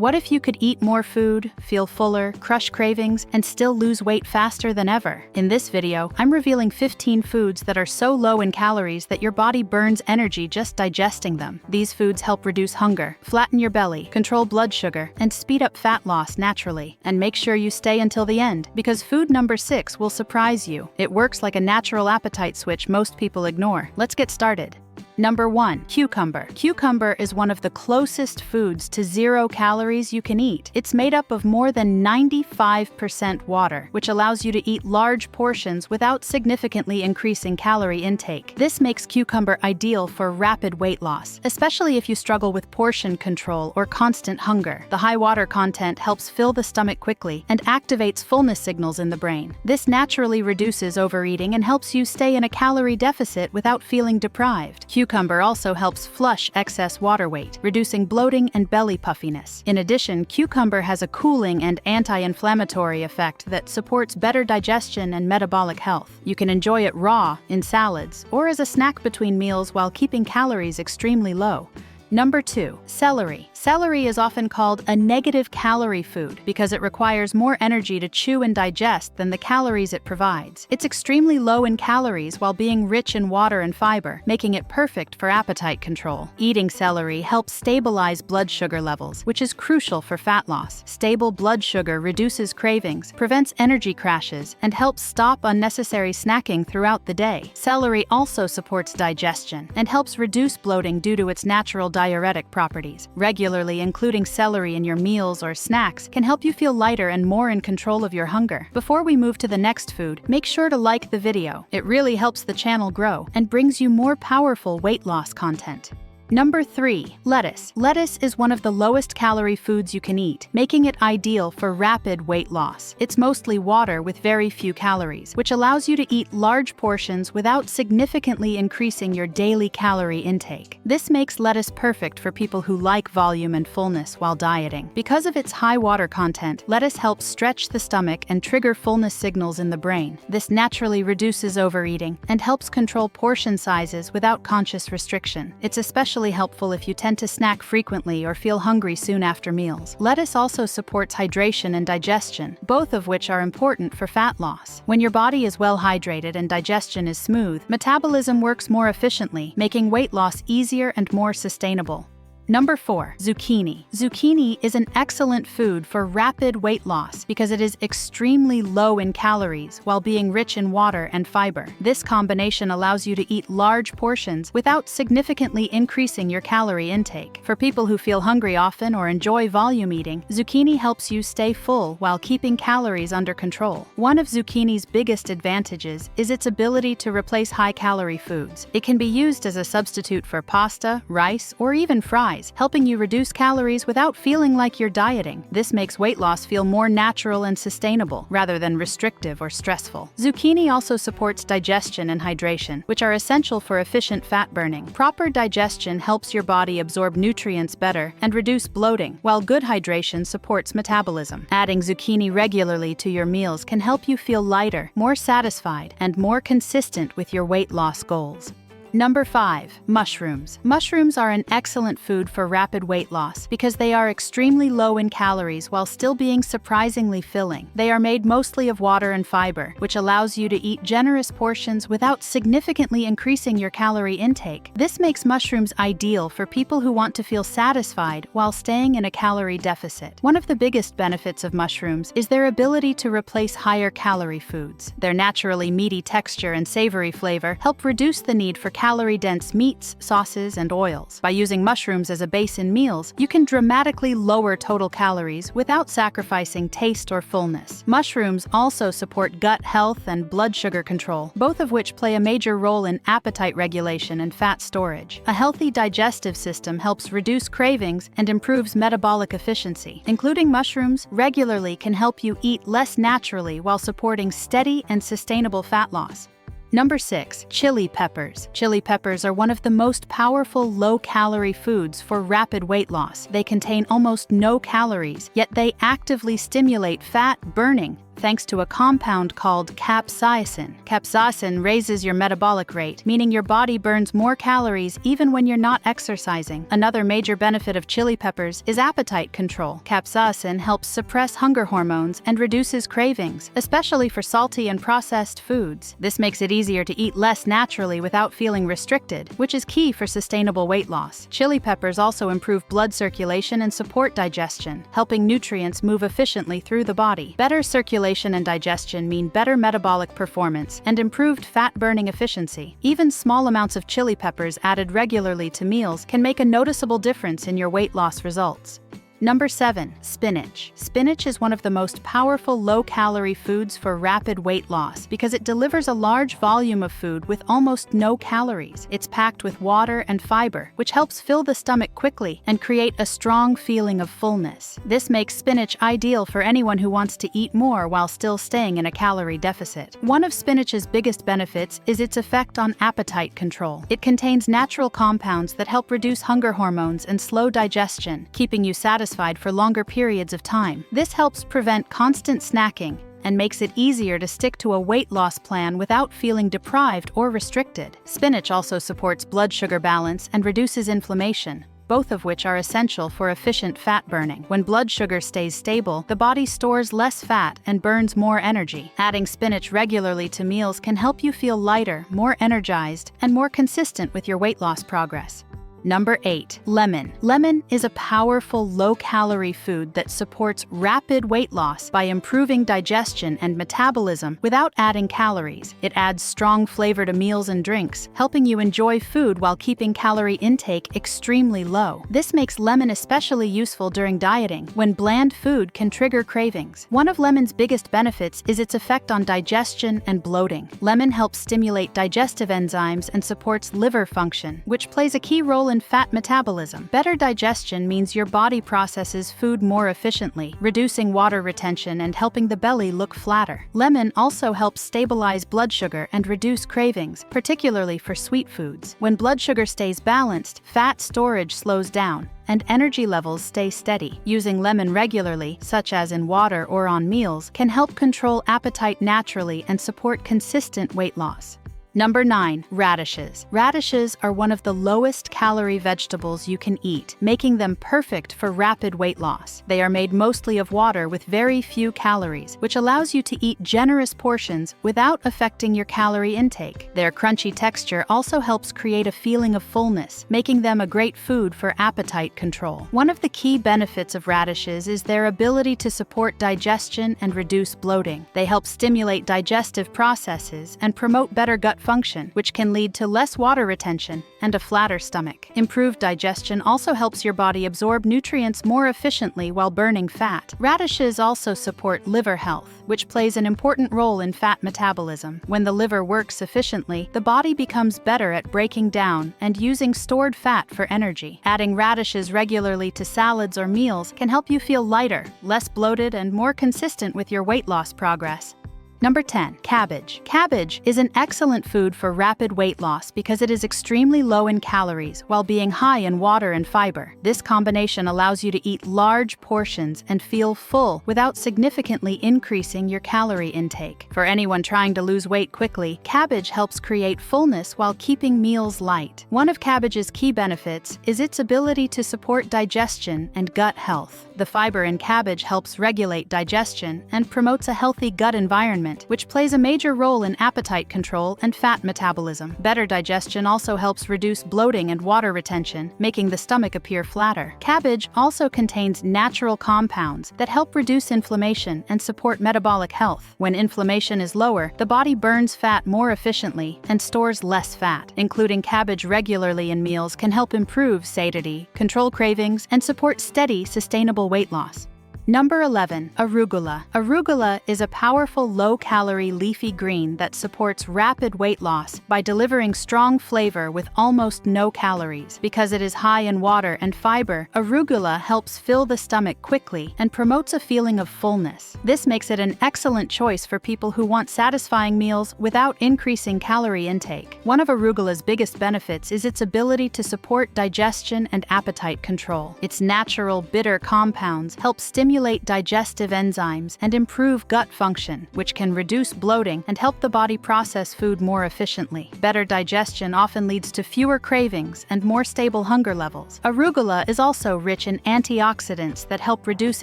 What if you could eat more food, feel fuller, crush cravings, and still lose weight faster than ever? In this video, I'm revealing 15 foods that are so low in calories that your body burns energy just digesting them. These foods help reduce hunger, flatten your belly, control blood sugar, and speed up fat loss naturally. And make sure you stay until the end, because food number 6 will surprise you. It works like a natural appetite switch most people ignore. Let's get started. Number 1. Cucumber. Cucumber is one of the closest foods to 0 calories you can eat. It's made up of more than 95% water, which allows you to eat large portions without significantly increasing calorie intake. This makes cucumber ideal for rapid weight loss, especially if you struggle with portion control or constant hunger. The high water content helps fill the stomach quickly and activates fullness signals in the brain. This naturally reduces overeating and helps you stay in a calorie deficit without feeling deprived. Cucumber also helps flush excess water weight, reducing bloating and belly puffiness. In addition, cucumber has a cooling and anti-inflammatory effect that supports better digestion and metabolic health. You can enjoy it raw, in salads, or as a snack between meals while keeping calories extremely low. Number 2. Celery. Celery is often called a negative calorie food because it requires more energy to chew and digest than the calories it provides. It's extremely low in calories while being rich in water and fiber, making it perfect for appetite control. Eating celery helps stabilize blood sugar levels, which is crucial for fat loss. Stable blood sugar reduces cravings, prevents energy crashes, and helps stop unnecessary snacking throughout the day. Celery also supports digestion and helps reduce bloating due to its natural diuretic properties. Regularly including celery in your meals or snacks can help you feel lighter and more in control of your hunger. Before we move to the next food, make sure to like the video. It really helps the channel grow and brings you more powerful weight loss content. Number 3. Lettuce. Lettuce is one of the lowest calorie foods you can eat, making it ideal for rapid weight loss. It's mostly water with very few calories, which allows you to eat large portions without significantly increasing your daily calorie intake. This makes lettuce perfect for people who like volume and fullness while dieting. Because of its high water content, lettuce helps stretch the stomach and trigger fullness signals in the brain. This naturally reduces overeating and helps control portion sizes without conscious restriction. It's especially helpful if you tend to snack frequently or feel hungry soon after meals. Lettuce also supports hydration and digestion, both of which are important for fat loss. When your body is well hydrated and digestion is smooth, metabolism works more efficiently, making weight loss easier and more sustainable. Number 4. Zucchini. Zucchini is an excellent food for rapid weight loss because it is extremely low in calories while being rich in water and fiber. This combination allows you to eat large portions without significantly increasing your calorie intake. For people who feel hungry often or enjoy volume eating, zucchini helps you stay full while keeping calories under control. One of zucchini's biggest advantages is its ability to replace high-calorie foods. It can be used as a substitute for pasta, rice, or even fries, helping you reduce calories without feeling like you're dieting. This makes weight loss feel more natural and sustainable, rather than restrictive or stressful. Zucchini also supports digestion and hydration, which are essential for efficient fat burning. Proper digestion helps your body absorb nutrients better and reduce bloating, while good hydration supports metabolism. Adding zucchini regularly to your meals can help you feel lighter, more satisfied, and more consistent with your weight loss goals. Number 5. Mushrooms. Mushrooms are an excellent food for rapid weight loss because they are extremely low in calories while still being surprisingly filling. They are made mostly of water and fiber, which allows you to eat generous portions without significantly increasing your calorie intake. This makes mushrooms ideal for people who want to feel satisfied while staying in a calorie deficit. One of the biggest benefits of mushrooms is their ability to replace higher calorie foods. Their naturally meaty texture and savory flavor help reduce the need for calorie-dense meats, sauces, and oils. By using mushrooms as a base in meals, you can dramatically lower total calories without sacrificing taste or fullness. Mushrooms also support gut health and blood sugar control, both of which play a major role in appetite regulation and fat storage. A healthy digestive system helps reduce cravings and improves metabolic efficiency. Including mushrooms regularly can help you eat less naturally while supporting steady and sustainable fat loss. Number 6. Chili peppers. Chili peppers are one of the most powerful low-calorie foods for rapid weight loss. They contain almost no calories, yet they actively stimulate fat burning, thanks to a compound called capsaicin. Capsaicin raises your metabolic rate, meaning your body burns more calories even when you're not exercising. Another major benefit of chili peppers is appetite control. Capsaicin helps suppress hunger hormones and reduces cravings, especially for salty and processed foods. This makes it easier to eat less naturally without feeling restricted, which is key for sustainable weight loss. Chili peppers also improve blood circulation and support digestion, helping nutrients move efficiently through the body. Better circulation and digestion mean better metabolic performance and improved fat-burning efficiency. Even small amounts of chili peppers added regularly to meals can make a noticeable difference in your weight loss results. Number 7. Spinach. Spinach is one of the most powerful low-calorie foods for rapid weight loss because it delivers a large volume of food with almost no calories. It's packed with water and fiber, which helps fill the stomach quickly and create a strong feeling of fullness. This makes spinach ideal for anyone who wants to eat more while still staying in a calorie deficit. One of spinach's biggest benefits is its effect on appetite control. It contains natural compounds that help reduce hunger hormones and slow digestion, keeping you satisfied for longer periods of time. This helps prevent constant snacking and makes it easier to stick to a weight loss plan without feeling deprived or restricted. Spinach also supports blood sugar balance and reduces inflammation, both of which are essential for efficient fat burning. When blood sugar stays stable, the body stores less fat and burns more energy. Adding spinach regularly to meals can help you feel lighter, more energized, and more consistent with your weight loss progress. Number 8. Lemon. Lemon is a powerful low-calorie food that supports rapid weight loss by improving digestion and metabolism without adding calories. It adds strong flavor to meals and drinks, helping you enjoy food while keeping calorie intake extremely low. This makes lemon especially useful during dieting, when bland food can trigger cravings. One of lemon's biggest benefits is its effect on digestion and bloating. Lemon helps stimulate digestive enzymes and supports liver function, which plays a key role in fat metabolism. Better digestion means your body processes food more efficiently, reducing water retention and helping the belly look flatter. Lemon also helps stabilize blood sugar and reduce cravings, particularly for sweet foods. When blood sugar stays balanced, fat storage slows down, and energy levels stay steady. Using lemon regularly, such as in water or on meals, can help control appetite naturally and support consistent weight loss. Number 9. Radishes. Radishes are one of the lowest calorie vegetables you can eat, making them perfect for rapid weight loss. They are made mostly of water with very few calories, which allows you to eat generous portions without affecting your calorie intake. Their crunchy texture also helps create a feeling of fullness, making them a great food for appetite control. One of the key benefits of radishes is their ability to support digestion and reduce bloating. They help stimulate digestive processes and promote better gut function, which can lead to less water retention and a flatter stomach. Improved digestion also helps your body absorb nutrients more efficiently while burning fat. Radishes also support liver health, which plays an important role in fat metabolism. When the liver works efficiently, the body becomes better at breaking down and using stored fat for energy. Adding radishes regularly to salads or meals can help you feel lighter, less bloated, and more consistent with your weight loss progress. Number 10. Cabbage. Cabbage is an excellent food for rapid weight loss because it is extremely low in calories while being high in water and fiber. This combination allows you to eat large portions and feel full without significantly increasing your calorie intake. For anyone trying to lose weight quickly, cabbage helps create fullness while keeping meals light. One of cabbage's key benefits is its ability to support digestion and gut health. The fiber in cabbage helps regulate digestion and promotes a healthy gut environment, which plays a major role in appetite control and fat metabolism. Better digestion also helps reduce bloating and water retention, making the stomach appear flatter. Cabbage also contains natural compounds that help reduce inflammation and support metabolic health. When inflammation is lower, the body burns fat more efficiently and stores less fat. Including cabbage regularly in meals can help improve satiety, control cravings, and support steady, sustainable weight loss. Number 11. Arugula. Arugula is a powerful low-calorie leafy green that supports rapid weight loss by delivering strong flavor with almost no calories. Because it is high in water and fiber, arugula helps fill the stomach quickly and promotes a feeling of fullness. This makes it an excellent choice for people who want satisfying meals without increasing calorie intake. One of arugula's biggest benefits is its ability to support digestion and appetite control. Its natural bitter compounds help stimulate stimulate digestive enzymes and improve gut function, which can reduce bloating and help the body process food more efficiently. Better digestion often leads to fewer cravings and more stable hunger levels. Arugula is also rich in antioxidants that help reduce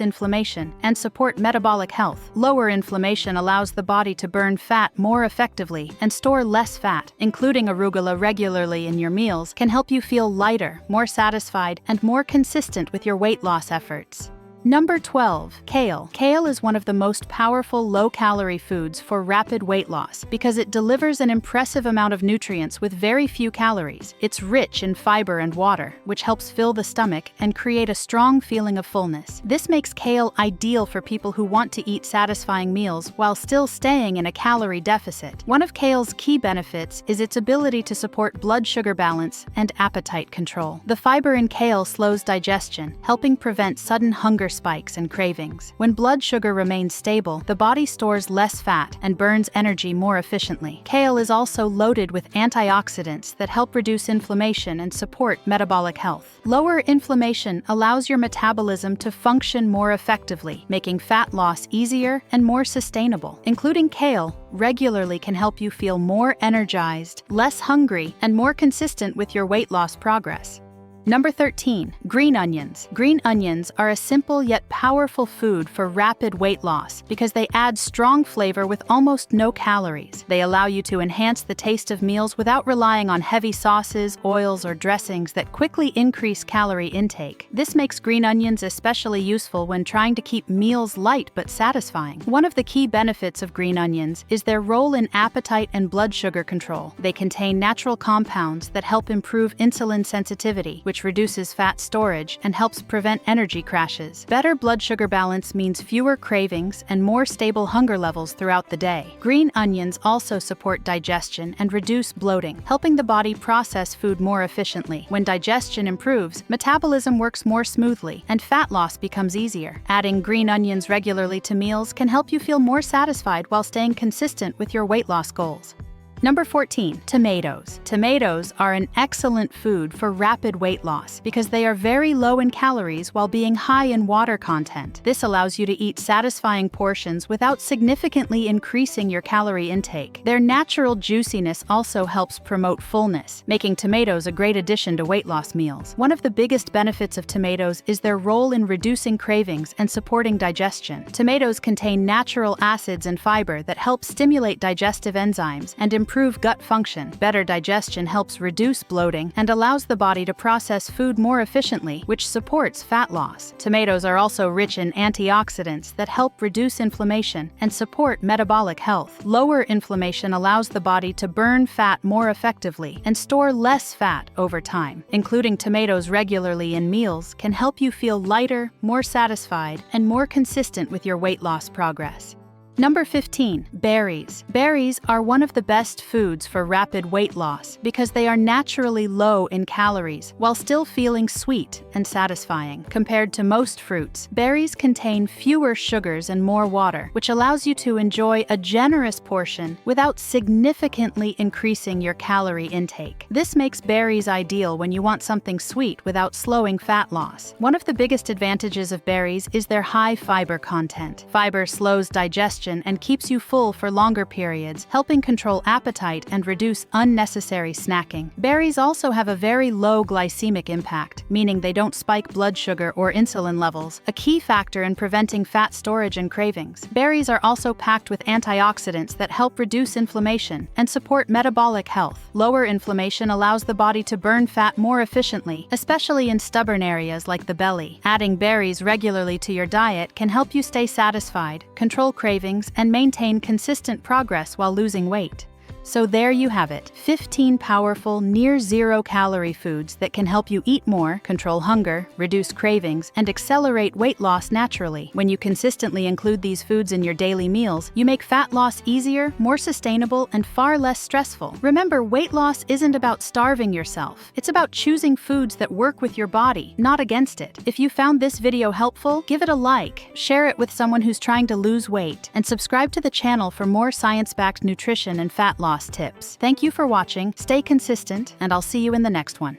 inflammation and support metabolic health. Lower inflammation allows the body to burn fat more effectively and store less fat. Including arugula regularly in your meals can help you feel lighter, more satisfied, and more consistent with your weight loss efforts. Number 12. Kale. Kale is one of the most powerful low-calorie foods for rapid weight loss because it delivers an impressive amount of nutrients with very few calories. It's rich in fiber and water, which helps fill the stomach and create a strong feeling of fullness. This makes kale ideal for people who want to eat satisfying meals while still staying in a calorie deficit. One of kale's key benefits is its ability to support blood sugar balance and appetite control. The fiber in kale slows digestion, helping prevent sudden hunger spikes and cravings. When blood sugar remains stable, the body stores less fat and burns energy more efficiently. Kale is also loaded with antioxidants that help reduce inflammation and support metabolic health. Lower inflammation allows your metabolism to function more effectively, making fat loss easier and more sustainable. Including kale regularly can help you feel more energized, less hungry, and more consistent with your weight loss progress. Number 13. Green onions. Green onions are a simple yet powerful food for rapid weight loss because they add strong flavor with almost no calories. They allow you to enhance the taste of meals without relying on heavy sauces, oils, or dressings that quickly increase calorie intake. This makes green onions especially useful when trying to keep meals light but satisfying. One of the key benefits of green onions is their role in appetite and blood sugar control. They contain natural compounds that help improve insulin sensitivity, which reduces fat storage and helps prevent energy crashes. Better blood sugar balance means fewer cravings and more stable hunger levels throughout the day. Green onions also support digestion and reduce bloating, helping the body process food more efficiently. When digestion improves, metabolism works more smoothly and fat loss becomes easier. Adding green onions regularly to meals can help you feel more satisfied while staying consistent with your weight loss goals. Number 14. Tomatoes. Tomatoes are an excellent food for rapid weight loss because they are very low in calories while being high in water content. This allows you to eat satisfying portions without significantly increasing your calorie intake. Their natural juiciness also helps promote fullness, making tomatoes a great addition to weight loss meals. One of the biggest benefits of tomatoes is their role in reducing cravings and supporting digestion. Tomatoes contain natural acids and fiber that help stimulate digestive enzymes and improve gut function. Better digestion helps reduce bloating and allows the body to process food more efficiently, which supports fat loss. Tomatoes are also rich in antioxidants that help reduce inflammation and support metabolic health. Lower inflammation allows the body to burn fat more effectively and store less fat over time. Including tomatoes regularly in meals can help you feel lighter, more satisfied, and more consistent with your weight loss progress. Number 15. Berries. Berries are one of the best foods for rapid weight loss because they are naturally low in calories while still feeling sweet and satisfying. Compared to most fruits, berries contain fewer sugars and more water, which allows you to enjoy a generous portion without significantly increasing your calorie intake. This makes berries ideal when you want something sweet without slowing fat loss. One of the biggest advantages of berries is their high fiber content. Fiber slows digestion and keeps you full for longer periods, helping control appetite and reduce unnecessary snacking. Berries also have a very low glycemic impact, meaning they don't spike blood sugar or insulin levels, a key factor in preventing fat storage and cravings. Berries are also packed with antioxidants that help reduce inflammation and support metabolic health. Lower inflammation allows the body to burn fat more efficiently, especially in stubborn areas like the belly. Adding berries regularly to your diet can help you stay satisfied, control cravings, and maintain consistent progress while losing weight. So there you have it, 15 powerful, near-zero-calorie foods that can help you eat more, control hunger, reduce cravings, and accelerate weight loss naturally. When you consistently include these foods in your daily meals, you make fat loss easier, more sustainable, and far less stressful. Remember, weight loss isn't about starving yourself. It's about choosing foods that work with your body, not against it. If you found this video helpful, give it a like, share it with someone who's trying to lose weight, and subscribe to the channel for more science-backed nutrition and fat loss tips. Thank you for watching, stay consistent, and I'll see you in the next one.